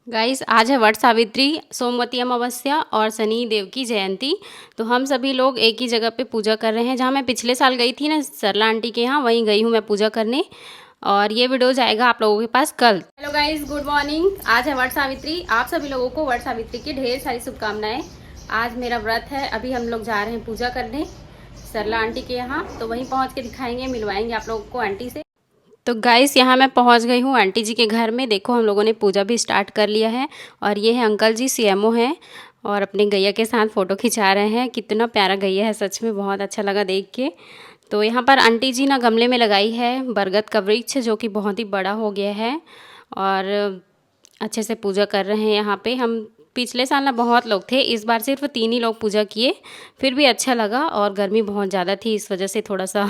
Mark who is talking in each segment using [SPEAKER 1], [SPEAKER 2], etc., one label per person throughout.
[SPEAKER 1] Guys, आज है वट सावित्री, सोमवती अमावस्या और शनि देव की जयंती। तो हम सभी लोग एक ही जगह पे पूजा कर रहे हैं। जहाँ मैं पिछले साल गई थी ना सरला आंटी के यहाँ, वहीं गई हूँ मैं पूजा करने। और ये वीडियो जाएगा आप लोगों के पास कल। Hello guys, good morning. आज है वट सावित्री। आप सभी लोगों को वट सावित्री की ढेर सारी शुभकामनाएं। आज मेरा व्रत है। अभी हम लोग जा रहे हैं पूजा करने सरला आंटी के यहाँ। तो वहीं पहुँच के दिखाएंगे, मिलवाएंगे आप लोगों को आंटी से। तो गाइस, यहाँ मैं पहुँच गई हूँ आंटी जी के घर में। देखो, हम लोगों ने पूजा भी स्टार्ट कर लिया है। और ये है अंकल जी, सीएमओ हैं और अपने गैया के साथ फ़ोटो खिंचा रहे हैं। कितना प्यारा गैया है, सच में बहुत अच्छा लगा देख के। तो यहाँ पर आंटी जी ना गमले में लगाई है बरगद का वृक्ष, जो कि बहुत ही बड़ा हो गया है। और अच्छे से पूजा कर रहे हैं यहाँ पे। हम पिछले साल ना बहुत लोग थे, इस बार सिर्फ 3 ही लोग पूजा किए। फिर भी अच्छा लगा। और गर्मी बहुत ज़्यादा थी, इस वजह से थोड़ा सा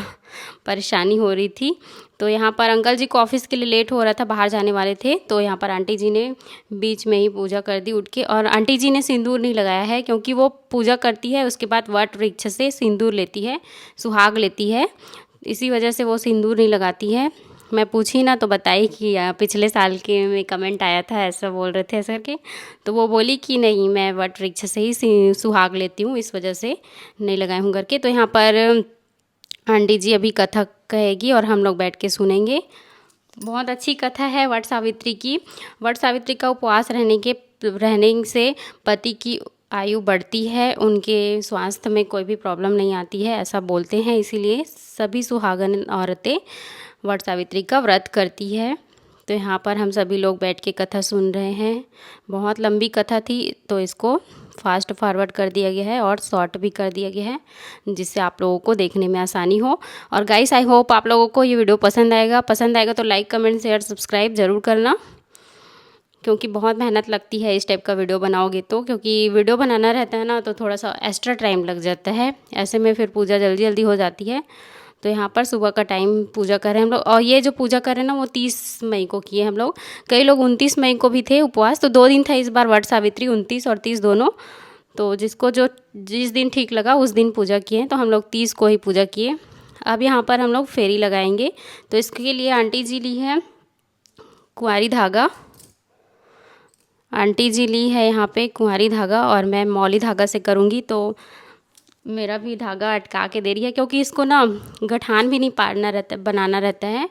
[SPEAKER 1] परेशानी हो रही थी। तो यहाँ पर अंकल जी को ऑफिस के लिए लेट हो रहा था, बाहर जाने वाले थे। तो यहाँ पर आंटी जी ने बीच में ही पूजा कर दी उठ के। और आंटी जी ने सिंदूर नहीं लगाया है, क्योंकि वो पूजा करती है, उसके बाद वट वृक्ष से सिंदूर लेती है, सुहाग लेती है। इसी वजह से वो सिंदूर नहीं लगाती है। मैं पूछी ना तो बताई कि पिछले साल के में कमेंट आया था, ऐसा बोल रहे थे ऐसा करके। तो वो बोली कि नहीं, मैं वट वृक्ष से ही सुहाग लेती हूँ, इस वजह से नहीं लगाई हूँ करके। तो यहाँ पर आंटी जी अभी कथा कहेगी और हम लोग बैठ के सुनेंगे। बहुत अच्छी कथा है वट सावित्री की। वट सावित्री का उपवास रहने से पति की आयु बढ़ती है, उनके स्वास्थ्य में कोई भी प्रॉब्लम नहीं आती है, ऐसा बोलते हैं। इसीलिए सभी सुहागन औरतें वट सावित्री का व्रत करती है। तो यहाँ पर हम सभी लोग बैठ के कथा सुन रहे हैं। बहुत लंबी कथा थी, तो इसको फास्ट फॉरवर्ड कर दिया गया है और शॉर्ट भी कर दिया गया है, जिससे आप लोगों को देखने में आसानी हो। और गाइस, आई होप आप लोगों को ये वीडियो पसंद आएगा तो लाइक, कमेंट, शेयर, सब्सक्राइब ज़रूर करना, क्योंकि बहुत मेहनत लगती है इस टाइप का वीडियो बनाओगे तो। क्योंकि वीडियो बनाना रहता है ना, तो थोड़ा सा एक्स्ट्रा टाइम लग जाता है। ऐसे में फिर पूजा जल्दी जल्दी हो जाती है। तो यहाँ पर सुबह का टाइम पूजा कर रहे हैं हम लोग। और ये जो पूजा कर रहे हैं ना, वो 30 मई को किए हम लोग। कई लोग 29 मई को भी थे उपवास। तो 2 दिन था इस बार वट सावित्री, 29 और 30 दोनों। तो जिसको जिस दिन ठीक लगा उस दिन पूजा किए। तो हम लोग 30 को ही पूजा किए। अब यहाँ पर हम लोग फेरी लगाएंगे। तो इसके लिए आंटी जी ली है कुंवारी धागा। आंटी जी ली है यहाँ पे कुंवारी धागा, और मैं मौली धागा से करूँगी। तो मेरा भी धागा अटका के दे रही है, क्योंकि इसको ना गठान भी नहीं पाड़ना रहता, बनाना रहता है,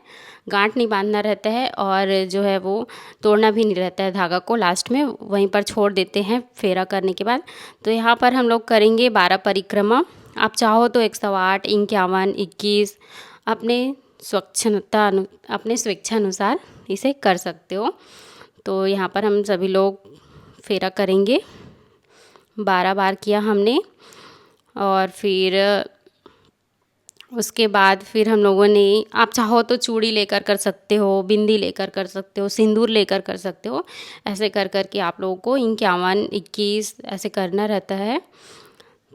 [SPEAKER 1] गांठ नहीं बांधना रहता है, और जो है वो तोड़ना भी नहीं रहता है धागा को। लास्ट में वहीं पर छोड़ देते हैं फेरा करने के बाद। तो यहाँ पर हम लोग करेंगे 12 परिक्रमा। आप चाहो तो 108, 51, 21 अपने स्वेच्छानुसार इसे कर सकते हो। तो यहाँ पर हम सभी लोग फेरा करेंगे। 12 बार किया हमने। और फिर उसके बाद फिर हम लोगों ने, आप चाहो तो चूड़ी लेकर कर सकते हो, बिंदी लेकर कर सकते हो, सिंदूर लेकर कर सकते हो। ऐसे कर कर के आप लोगों को 51, 21 ऐसे करना रहता है।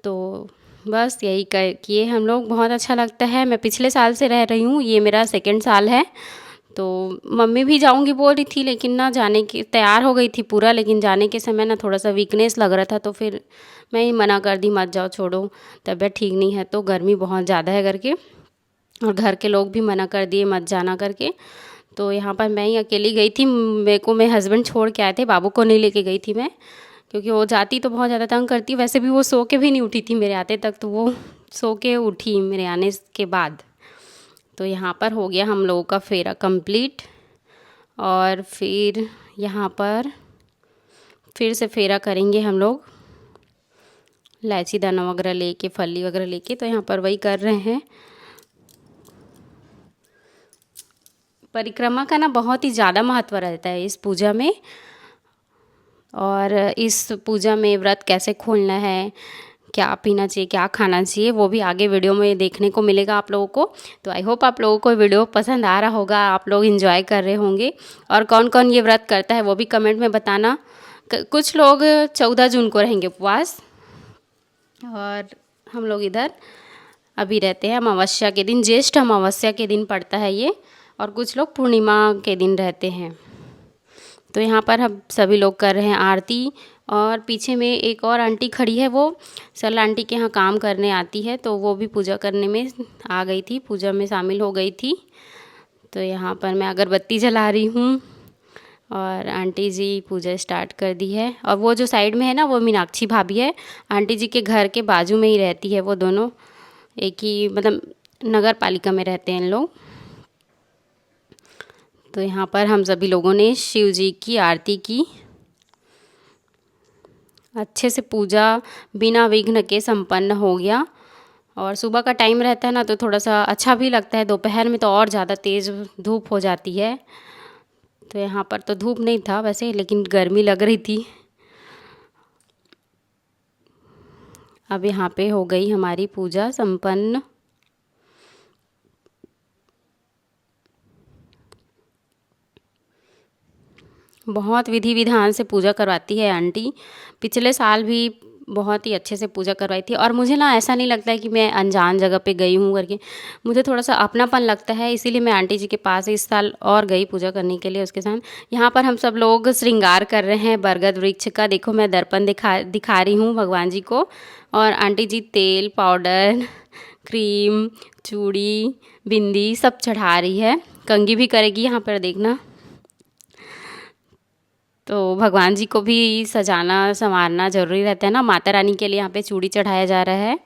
[SPEAKER 1] तो बस यही किए हम लोग। बहुत अच्छा लगता है। मैं पिछले साल से रह रही हूँ, ये मेरा 2nd साल है। तो मम्मी भी जाऊंगी बोल रही थी, लेकिन ना जाने की तैयार हो गई थी पूरा, लेकिन जाने के समय ना थोड़ा सा वीकनेस लग रहा था। तो फिर मैं ही मना कर दी, मत जाओ, छोड़ो, तबीयत ठीक नहीं है, तो गर्मी बहुत ज़्यादा है करके। और घर के लोग भी मना कर दिए मत जाना करके। तो यहाँ पर मैं ही अकेली गई थी। मेरे को मेरे हस्बैंड छोड़ के आए थे, बाबू को नहीं लेके गई थी मैं, क्योंकि वो जाती तो बहुत ज़्यादा तंग करती। वैसे भी वो सो के भी नहीं उठी थी मेरे आते तक, तो वो सो के उठी मेरे आने के बाद। तो यहाँ पर हो गया हम लोगों का फेरा कंप्लीट। और फिर यहाँ पर फिर से फेरा करेंगे हम लोग, इलायची दाना वगैरह लेके, फली वगैरह लेके। तो यहाँ पर वही कर रहे हैं। परिक्रमा का ना बहुत ही ज़्यादा महत्व रहता है इस पूजा में। और इस पूजा में व्रत कैसे खोलना है, क्या पीना चाहिए, क्या खाना चाहिए, वो भी आगे वीडियो में देखने को मिलेगा आप लोगों को। तो आई होप आप लोगों को वीडियो पसंद आ रहा होगा, आप लोग एंजॉय कर रहे होंगे। और कौन कौन ये व्रत करता है वो भी कमेंट में बताना। कुछ लोग 14 जून को रहेंगे उपवास, और हम लोग इधर अभी रहते हैं अमावस्या के दिन, ज्येष्ठ अमावस्या के दिन पड़ता है ये। और कुछ लोग पूर्णिमा के दिन रहते हैं। तो यहाँ पर हम सभी लोग कर रहे हैं आरती। और पीछे में एक और आंटी खड़ी है, वो सरला आंटी के यहाँ काम करने आती है, तो वो भी पूजा करने में आ गई थी, पूजा में शामिल हो गई थी। तो यहाँ पर मैं अगरबत्ती जला रही हूँ। और आंटी जी पूजा स्टार्ट कर दी है। और वो जो साइड में है ना, वो मीनाक्षी भाभी है, आंटी जी के घर के बाजू में ही रहती है। वो दोनों एक ही मतलब नगर पालिका में रहते हैं इन लोग। तो यहाँ पर हम सभी लोगों ने शिव जी की आरती की। अच्छे से पूजा बिना विघ्न के संपन्न हो गया। और सुबह का टाइम रहता है ना, तो थोड़ा सा अच्छा भी लगता है। दोपहर में तो और ज़्यादा तेज़ धूप हो जाती है। तो यहाँ पर तो धूप नहीं था वैसे, लेकिन गर्मी लग रही थी। अब यहाँ पे हो गई हमारी पूजा संपन्न। बहुत विधि विधान से पूजा करवाती है आंटी। पिछले साल भी बहुत ही अच्छे से पूजा करवाई थी। और मुझे ना ऐसा नहीं लगता है कि मैं अनजान जगह पे गई हूँ करके, मुझे थोड़ा सा अपनापन लगता है। इसीलिए मैं आंटी जी के पास इस साल और गई पूजा करने के लिए उसके साथ। यहाँ पर हम सब लोग श्रृंगार कर रहे हैं बरगद वृक्ष का। देखो मैं दर्पण दिखा रही हूँ भगवान जी को। और आंटी जी तेल, पाउडर, क्रीम, चूड़ी, बिंदी सब चढ़ा रही है। कंघी भी करेगी यहाँ पर, देखना। तो भगवान जी को भी सजाना संवारना ज़रूरी रहता है ना। माता रानी के लिए यहाँ पे चूड़ी चढ़ाया जा रहा है।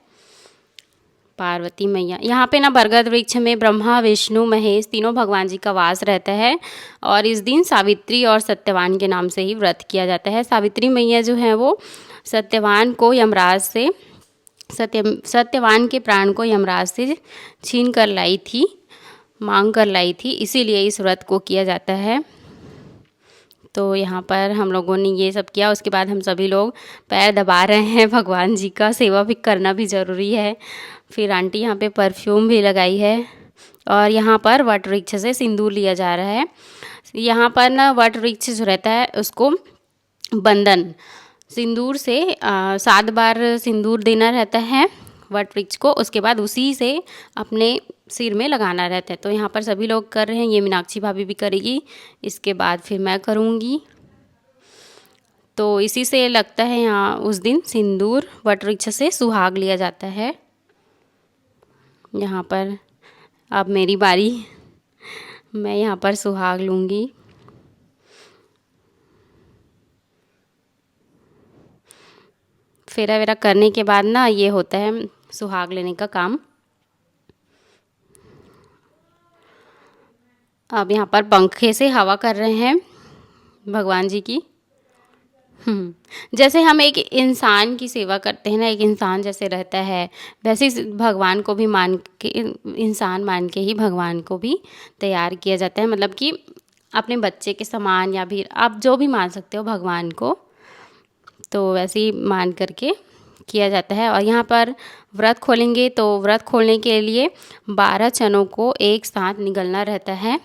[SPEAKER 1] पार्वती मैया यहाँ पे ना बरगद वृक्ष में ब्रह्मा, विष्णु, महेश तीनों भगवान जी का वास रहता है। और इस दिन सावित्री और सत्यवान के नाम से ही व्रत किया जाता है। सावित्री मैया जो है वो सत्यवान को यमराज से सत्यवान के प्राण को यमराज से छीन कर लाई थी, मांग कर लाई थी, इसीलिए इस व्रत को किया जाता है। तो यहाँ पर हम लोगों ने ये सब किया। उसके बाद हम सभी लोग पैर दबा रहे हैं भगवान जी का। सेवा भी करना भी ज़रूरी है। फिर आंटी यहाँ पे परफ्यूम भी लगाई है। और यहाँ पर वट वृक्ष से सिंदूर लिया जा रहा है। यहाँ पर ना वट वृक्ष जो रहता है उसको बंधन सिंदूर से 7 बार सिंदूर देना रहता है वट वृक्ष को। उसके बाद उसी से अपने सिर में लगाना रहता है। तो यहाँ पर सभी लोग कर रहे हैं। ये मीनाक्षी भाभी भी करेगी, इसके बाद फिर मैं करूँगी। तो इसी से लगता है यहाँ उस दिन सिंदूर वट वृक्ष से सुहाग लिया जाता है। यहाँ पर अब मेरी बारी, मैं यहाँ पर सुहाग लूँगी। फेरा वेरा करने के बाद ना ये होता है सुहाग लेने का काम। अब यहाँ पर पंखे से हवा कर रहे हैं भगवान जी की। जैसे हम एक इंसान की सेवा करते हैं ना, एक इंसान जैसे रहता है वैसे भगवान को भी मान के, इंसान मान के ही भगवान को भी तैयार किया जाता है। मतलब कि अपने बच्चे के समान, या फिर आप जो भी मान सकते हो भगवान को, तो वैसे ही मान करके किया जाता है। और यहाँ पर व्रत खोलेंगे तो व्रत खोलने के लिए 12 चनों को एक साथ निगलना रहता है।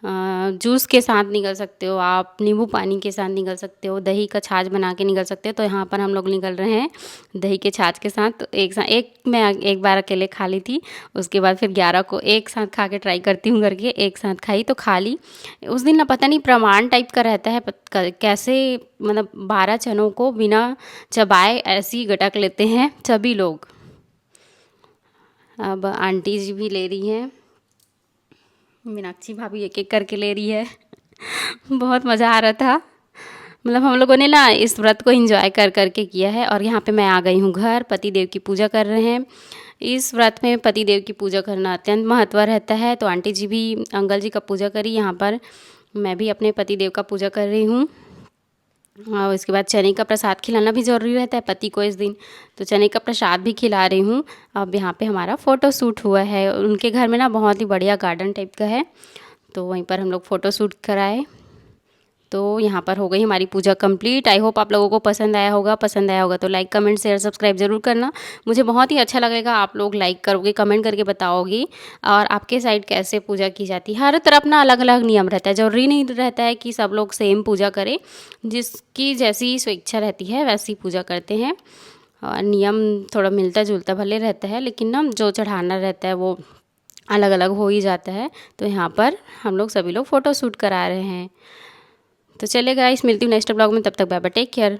[SPEAKER 1] जूस के साथ निगल सकते हो आप, नींबू पानी के साथ निगल सकते हो, दही का छाछ बना के निगल सकते हो। तो यहाँ पर हम लोग निगल रहे हैं दही के छाछ के साथ। तो एक मैं एक बार अकेले खा ली थी, उसके बाद फिर 11 को एक साथ खा के ट्राई करती हूँ करके एक साथ खाई तो खा ली। उस दिन ना पता नहीं प्रमाण टाइप का रहता है, कैसे मतलब 12 चनों को बिना चबाए ऐसे ही गटक लेते हैं सभी लोग। अब आंटी जी भी ले रही हैं, मीनाक्षी भाभी एक एक करके ले रही है। बहुत मज़ा आ रहा था। मतलब हम लोगों ने ना इस व्रत को एंजॉय कर करके किया है। और यहाँ पे मैं आ गई हूँ घर, पति देव की पूजा कर रहे हैं। इस व्रत में पति देव की पूजा करना अत्यंत महत्व रहता है। तो आंटी जी भी अंकल जी का पूजा करी, यहाँ पर मैं भी अपने पति देव का पूजा कर रही हूँ। और उसके बाद चने का प्रसाद खिलाना भी ज़रूरी रहता है पति को इस दिन, तो चने का प्रसाद भी खिला रही हूँ। अब यहाँ पे हमारा फ़ोटो शूट हुआ है। उनके घर में ना बहुत ही बढ़िया गार्डन टाइप का है, तो वहीं पर हम लोग फ़ोटो शूट कराए। तो यहाँ पर हो गई हमारी पूजा कंप्लीट। आई होप आप लोगों को पसंद आया होगा तो लाइक, कमेंट, शेयर, सब्सक्राइब ज़रूर करना। मुझे बहुत ही अच्छा लगेगा आप लोग लाइक करोगे, कमेंट करके बताओगे। और आपके साइड कैसे पूजा की जाती है। हर तरफ ना अलग अलग नियम रहता है, ज़रूरी नहीं रहता है कि सब लोग सेम पूजा करें। जिसकी जैसी स्वेच्छा रहती है वैसी पूजा करते हैं। और नियम थोड़ा मिलता जुलता भले रहता है, लेकिन ना जो चढ़ाना रहता है वो अलग अलग हो ही जाता है। तो यहाँ पर हम लोग सभी लोग फ़ोटो शूट करा रहे हैं। तो चलेगा गाइस, मिलती हूँ नेक्स्ट ब्लॉग में, तब तक बाय बाय, टेक केयर।